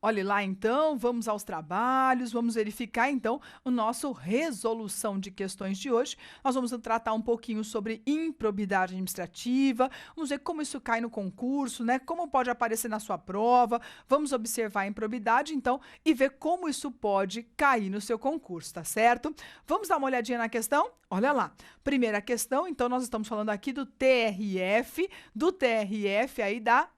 Olhe lá então, vamos aos trabalhos, vamos verificar então o nosso resolução de questões de hoje. Nós vamos tratar um pouquinho sobre improbidade administrativa, vamos ver como isso cai no concurso, né? Como pode aparecer na sua prova, vamos observar a improbidade então e ver como isso pode cair no seu concurso, tá certo? Vamos dar uma olhadinha na questão? Olha lá. Primeira questão, então nós estamos falando aqui do TRF aí da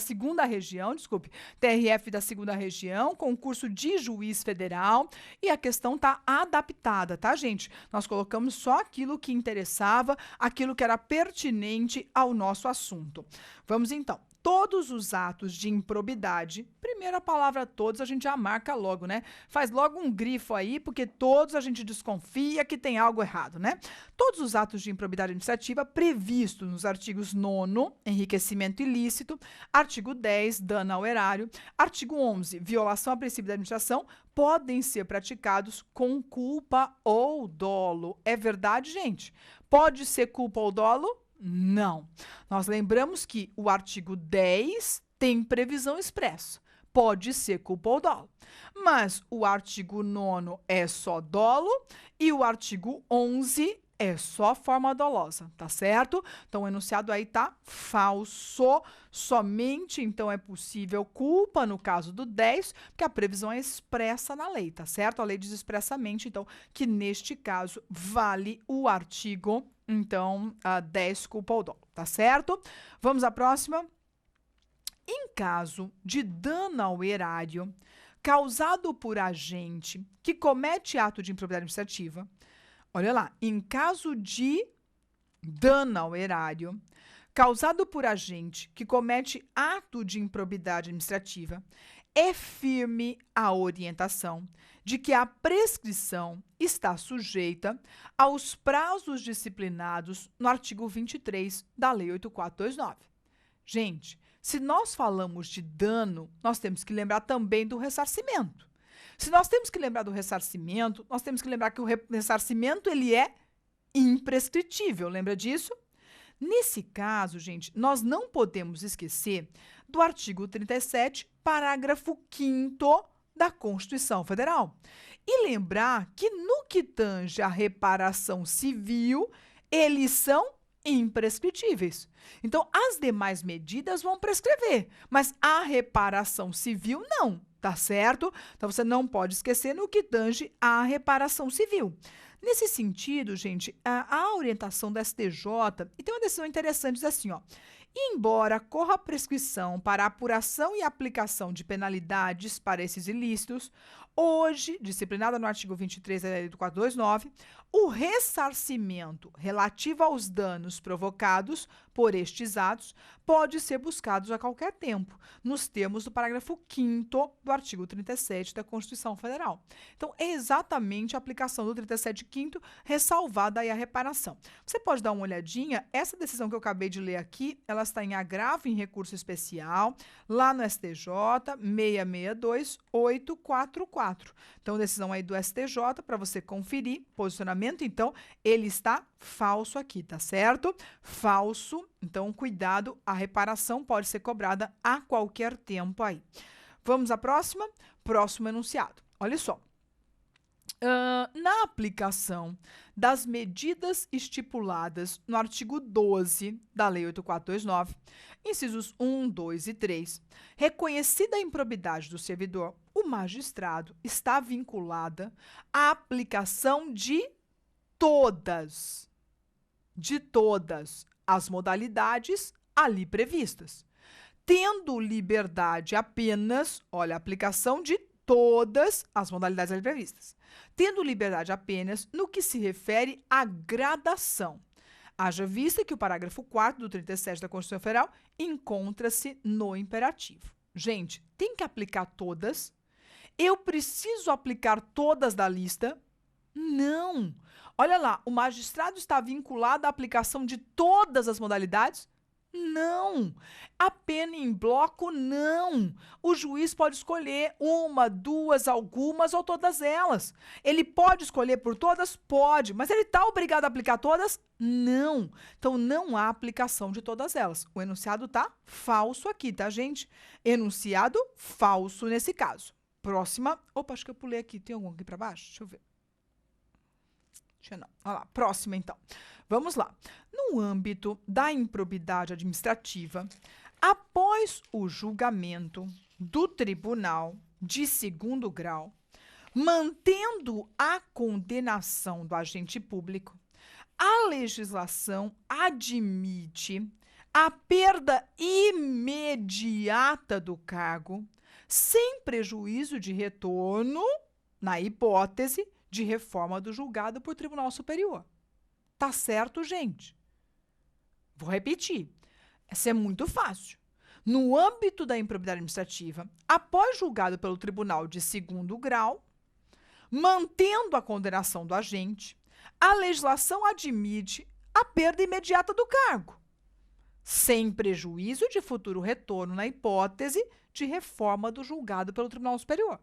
segunda região, desculpe, TRF da segunda região, concurso de juiz federal, e a questão está adaptada, tá, gente? Nós colocamos só aquilo que interessava, aquilo que era pertinente ao nosso assunto. Vamos então. Todos os atos de improbidade, primeira palavra todos, a gente já marca logo, né? Faz logo um grifo aí, porque todos a gente desconfia que tem algo errado, né? Todos os atos de improbidade administrativa previstos nos artigos 9º, enriquecimento ilícito, artigo 10, dano ao erário, artigo 11, violação a princípio da administração, podem ser praticados com culpa ou dolo. É verdade, gente? Pode ser culpa ou dolo? Não. Nós lembramos que o artigo 10 tem previsão expressa. Pode ser culpa ou dolo. Mas o artigo 9º é só dolo e o artigo 11 é só forma dolosa, tá certo? Então, o enunciado aí tá falso. Somente, então, é possível culpa no caso do 10, porque a previsão é expressa na lei, tá certo? A lei diz expressamente, então, que neste caso vale o artigo, então, 10, culpa ou dolo, tá certo? Vamos à próxima. Em caso de dano ao erário causado por agente que comete ato de improbidade administrativa, olha lá, em caso de dano ao erário causado por agente que comete ato de improbidade administrativa, é firme a orientação de que a prescrição está sujeita aos prazos disciplinados no artigo 23 da Lei 8.429. Gente, se nós falamos de dano, nós temos que lembrar também do ressarcimento. Se nós temos que lembrar do ressarcimento, nós temos que lembrar que o ressarcimento ele é imprescritível, lembra disso? Nesse caso, gente, nós não podemos esquecer do artigo 37, parágrafo 5º da Constituição Federal. E lembrar que no que tange a reparação civil, eles são imprescritíveis. Então, as demais medidas vão prescrever, mas a reparação civil não, tá certo? Então, você não pode esquecer no que tange a reparação civil. Nesse sentido, gente, a orientação da STJ, e tem uma decisão interessante, diz assim, ó, embora corra a prescrição para a apuração e aplicação de penalidades para esses ilícitos, hoje, disciplinada no artigo 23 da Lei do 429, o ressarcimento relativo aos danos provocados por estes atos pode ser buscado a qualquer tempo, nos termos do parágrafo 5º do artigo 37 da Constituição Federal. Então, é exatamente a aplicação do 37.5º, ressalvada aí a reparação. Você pode dar uma olhadinha, essa decisão que eu acabei de ler aqui, ela está em agravo em recurso especial, lá no STJ, 662-844. Então, decisão aí do STJ, para você conferir, posicionamento, então, ele está falso aqui, tá certo? Falso, então, cuidado, a reparação pode ser cobrada a qualquer tempo aí. Vamos à próxima? Próximo enunciado. Olha só. Na aplicação das medidas estipuladas no artigo 12 da Lei 8.429, incisos 1, 2 e 3, reconhecida a improbidade do servidor, o magistrado está vinculada à aplicação de todas as modalidades ali previstas, tendo liberdade apenas, olha, a aplicação de todas as modalidades ali previstas, tendo liberdade apenas no que se refere à gradação. Haja vista que o parágrafo 4º do 37 da Constituição Federal encontra-se no imperativo. Gente, tem que aplicar todas? Eu preciso aplicar todas da lista? Não. Olha lá, o magistrado está vinculado à aplicação de todas as modalidades? Não. A pena em bloco, não. O juiz pode escolher uma, duas, algumas ou todas elas. Ele pode escolher por todas? Pode. Mas ele está obrigado a aplicar todas? Não. Então, não há aplicação de todas elas. O enunciado está falso aqui, tá, gente? Enunciado falso nesse caso. Próxima. Opa, acho que eu pulei aqui. Tem algum aqui para baixo? Deixa eu ver. Não. Olha lá, próxima então. Vamos lá. No âmbito da improbidade administrativa, após o julgamento do tribunal de segundo grau, mantendo a condenação do agente público, a legislação admite a perda imediata do cargo, sem prejuízo de retorno, na hipótese de reforma do julgado por Tribunal Superior. Tá certo, gente? Vou repetir. Essa é muito fácil. No âmbito da improbidade administrativa, após julgado pelo Tribunal de segundo grau, mantendo a condenação do agente, a legislação admite a perda imediata do cargo, sem prejuízo de futuro retorno na hipótese de reforma do julgado pelo Tribunal Superior.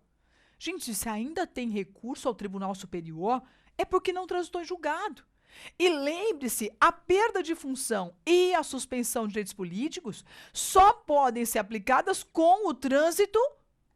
Gente, se ainda tem recurso ao Tribunal Superior, é porque não transitou em julgado. E lembre-se, a perda de função e a suspensão de direitos políticos só podem ser aplicadas com o trânsito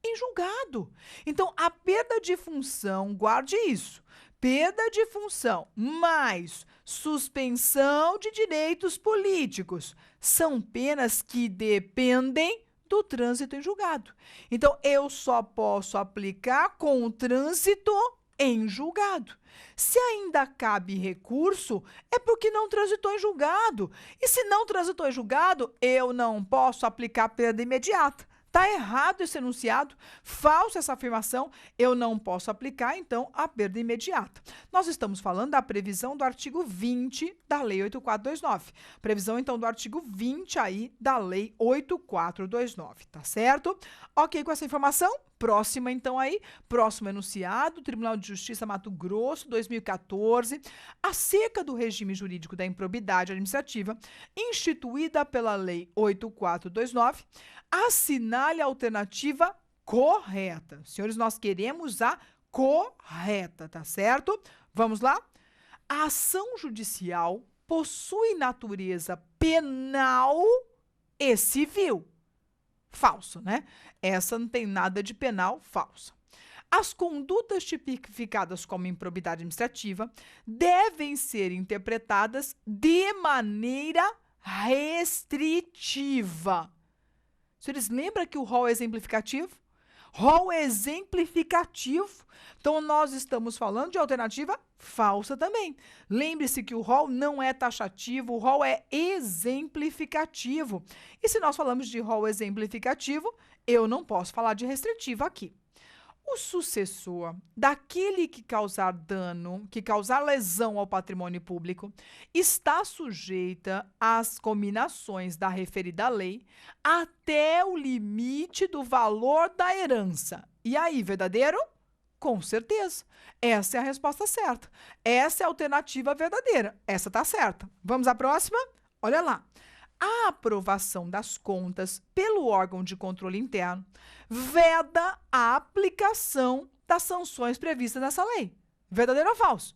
em julgado. Então, a perda de função, guarde isso, perda de função mais suspensão de direitos políticos são penas que dependem do trânsito em julgado. Então, eu só posso aplicar com o trânsito em julgado. Se ainda cabe recurso, é porque não transitou em julgado. E se não transitou em julgado, eu não posso aplicar perda imediata. Está errado esse enunciado, falsa essa afirmação, eu não posso aplicar, então, a perda imediata. Nós estamos falando da previsão do artigo 20 da Lei 8429. Previsão, então, do artigo 20 aí da Lei 8429, tá certo? Ok com essa informação? Próxima, então, aí, próximo enunciado, Tribunal de Justiça Mato Grosso, 2014, acerca do regime jurídico da improbidade administrativa, instituída pela Lei 8429, assinale a alternativa correta. Senhores, nós queremos a correta, tá certo? Vamos lá? A ação judicial possui natureza penal e civil. Falso, né? Essa não tem nada de penal, falsa. As condutas tipificadas como improbidade administrativa devem ser interpretadas de maneira restritiva. Vocês lembram que o rol é exemplificativo? Rol é exemplificativo. Então, nós estamos falando de alternativa falsa também. Lembre-se que o rol não é taxativo, o rol é exemplificativo. E se nós falamos de rol exemplificativo, eu não posso falar de restritivo aqui. O sucessor daquele que causar dano, que causar lesão ao patrimônio público, está sujeita às cominações da referida lei até o limite do valor da herança. E aí, verdadeiro? Com certeza. Essa é a resposta certa. Essa é a alternativa verdadeira. Essa está certa. Vamos à próxima? Olha lá. A aprovação das contas pelo órgão de controle interno veda a aplicação das sanções previstas nessa lei. Verdadeiro ou falso?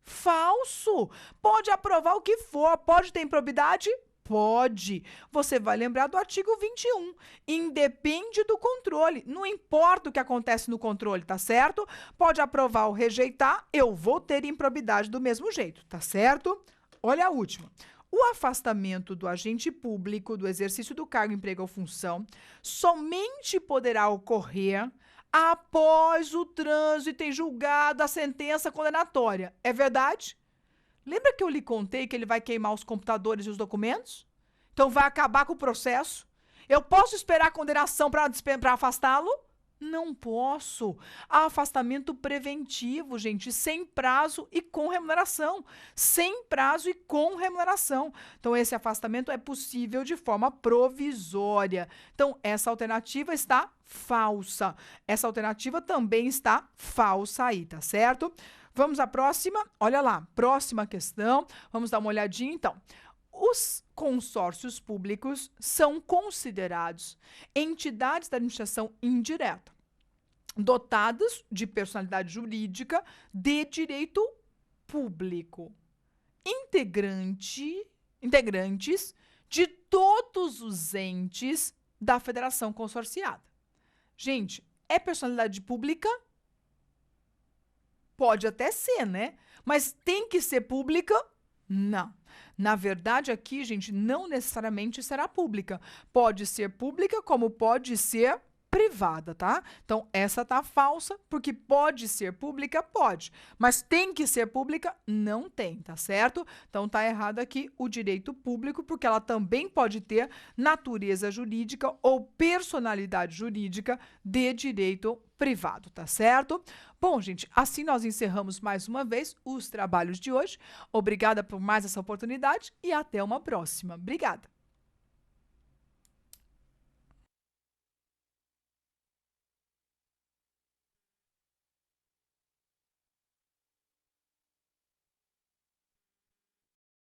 Falso! Pode aprovar o que for. Pode ter improbidade? Pode. Você vai lembrar do artigo 21. Independe do controle. Não importa o que acontece no controle, tá certo? Pode aprovar ou rejeitar, eu vou ter improbidade do mesmo jeito, tá certo? Olha a última. O afastamento do agente público do exercício do cargo, emprego ou função somente poderá ocorrer após o trânsito em julgado da sentença condenatória. É verdade? Lembra que eu lhe contei que ele vai queimar os computadores e os documentos? Então vai acabar com o processo? Eu posso esperar a condenação para afastá-lo? Não posso. Há afastamento preventivo, gente, sem prazo e com remuneração. Sem prazo e com remuneração. Então, esse afastamento é possível de forma provisória. Então, essa alternativa está falsa. Essa alternativa também está falsa aí, tá certo? Vamos à próxima. Olha lá, próxima questão. Vamos dar uma olhadinha, então. consórcios públicos são considerados entidades da administração indireta, dotadas de personalidade jurídica de direito público, integrantes de todos os entes da federação consorciada. Gente, é personalidade pública? Pode até ser, né? Mas tem que ser pública? Não. Na verdade, aqui, gente, não necessariamente será pública. Pode ser pública, como pode ser privada, tá? Então, essa tá falsa, porque pode ser pública, pode. Mas tem que ser pública? Não tem, tá certo? Então, tá errado aqui o direito público, porque ela também pode ter natureza jurídica ou personalidade jurídica de direito privado, tá certo? Bom, gente, assim nós encerramos mais uma vez os trabalhos de hoje. Obrigada por mais essa oportunidade e até uma próxima. Obrigada!